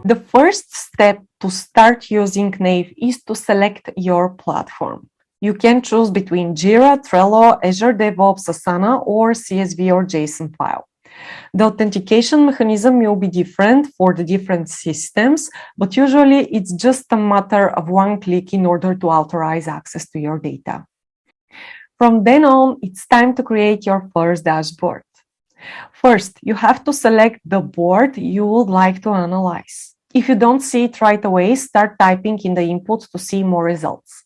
The first step to start using Nave is to select your platform. You can choose between Jira, Trello, Azure DevOps, Asana, or CSV or JSON file. The authentication mechanism will be different for the different systems, but usually it's just a matter of one click in order to authorize access to your data. From then on, it's time to create your first dashboard. First, you have to select the board you would like to analyze. If you don't see it right away, start typing in the input to see more results.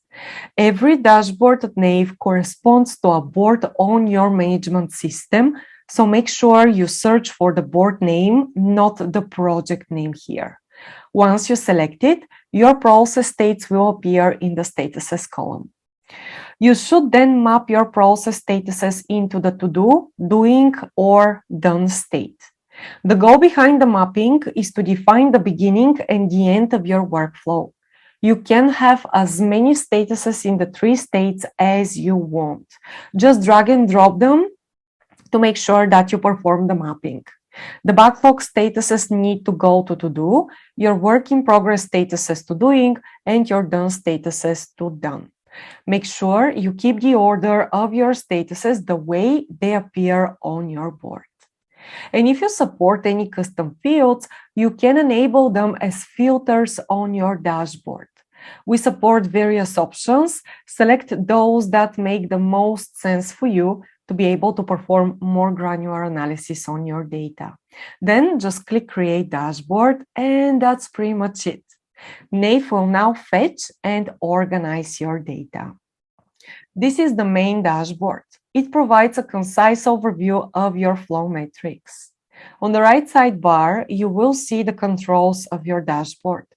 Every dashboard at Nave corresponds to a board on your management system, so make sure you search for the board name, not the project name here. Once you select it, your process states will appear in the statuses column. You should then map your process statuses into the to-do, doing, or done state. The goal behind the mapping is to define the beginning and the end of your workflow. You can have as many statuses in the 3 states as you want. Just drag and drop them to make sure that you perform the mapping. The backlog statuses need to go to do, your work in progress statuses to doing, and your done statuses to done. Make sure you keep the order of your statuses the way they appear on your board. And if you support any custom fields, you can enable them as filters on your dashboard. We support various options. Select those that make the most sense for you to be able to perform more granular analysis on your data. Then just click Create Dashboard, and that's pretty much it. Nave will now fetch and organize your data. This is the main dashboard. It provides a concise overview of your flow metrics. On the right sidebar, you will see the controls of your dashboard.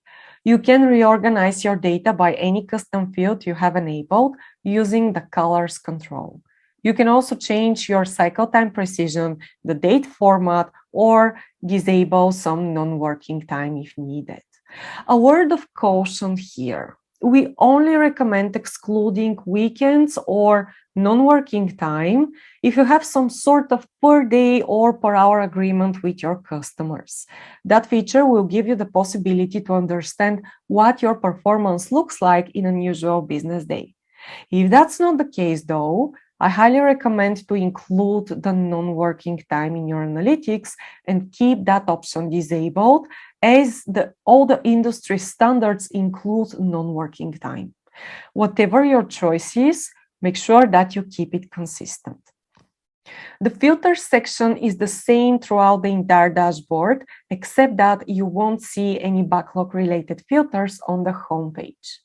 You can reorganize your data by any custom field you have enabled using the colors control. You can also change your cycle time precision, the date format, or disable some non-working time if needed. A word of caution here. We only recommend excluding weekends or non-working time if you have some sort of per day or per hour agreement with your customers. That feature will give you the possibility to understand what your performance looks like in an usual business day. If that's not the case though, I highly recommend to include the non-working time in your analytics and keep that option disabled, as all the industry standards include non-working time. Whatever your choice is, make sure that you keep it consistent. The filters section is the same throughout the entire dashboard, except that you won't see any backlog-related filters on the home page.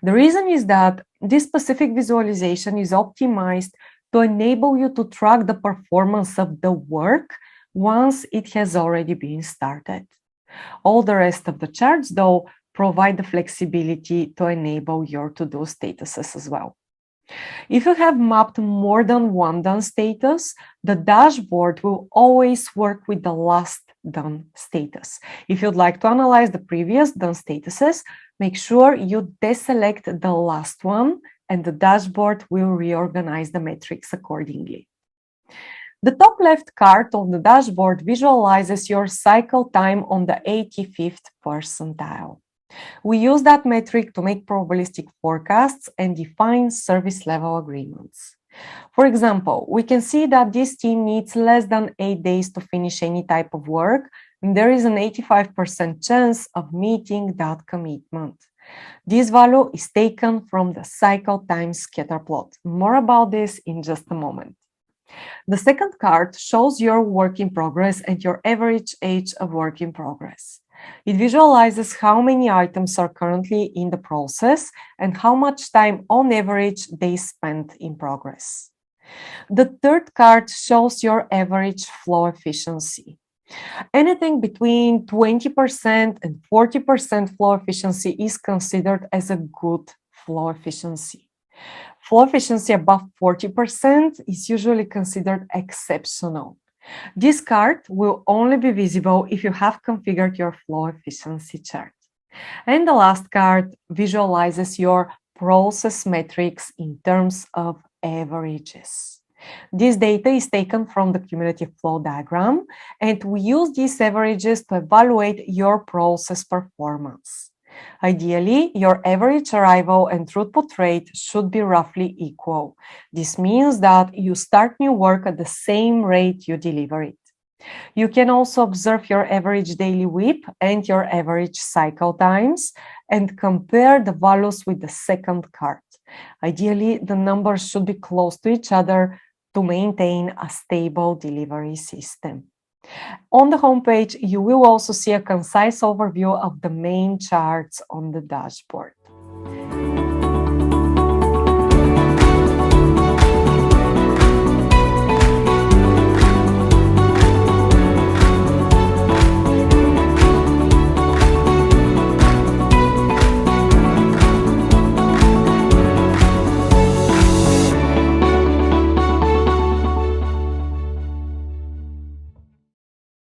The reason is that this specific visualization is optimized to enable you to track the performance of the work once it has already been started. All the rest of the charts, though, provide the flexibility to enable your to-do statuses as well. If you have mapped more than one done status, the dashboard will always work with the last done status. If you'd like to analyze the previous done statuses, make sure you deselect the last one, and the dashboard will reorganize the metrics accordingly. The top left chart on the dashboard visualizes your cycle time on the 85th percentile. We use that metric to make probabilistic forecasts and define service level agreements. For example, we can see that this team needs less than 8 days to finish any type of work, and there is an 85% chance of meeting that commitment. This value is taken from the cycle time scatter plot. More about this in just a moment. The second chart shows your work in progress and your average age of work in progress. It visualizes how many items are currently in the process and how much time on average they spend in progress. The third chart shows your average flow efficiency. Anything between 20% and 40% flow efficiency is considered as a good flow efficiency. Flow efficiency above 40% is usually considered exceptional. This chart will only be visible if you have configured your flow efficiency chart. And the last chart visualizes your process metrics in terms of averages. This data is taken from the cumulative flow diagram, and we use these averages to evaluate your process performance. Ideally, your average arrival and throughput rate should be roughly equal. This means that you start new work at the same rate you deliver it. You can also observe your average daily WIP and your average cycle times and compare the values with the second card. Ideally, the numbers should be close to each other to maintain a stable delivery system. On the homepage, you will also see a concise overview of the main charts on the dashboard.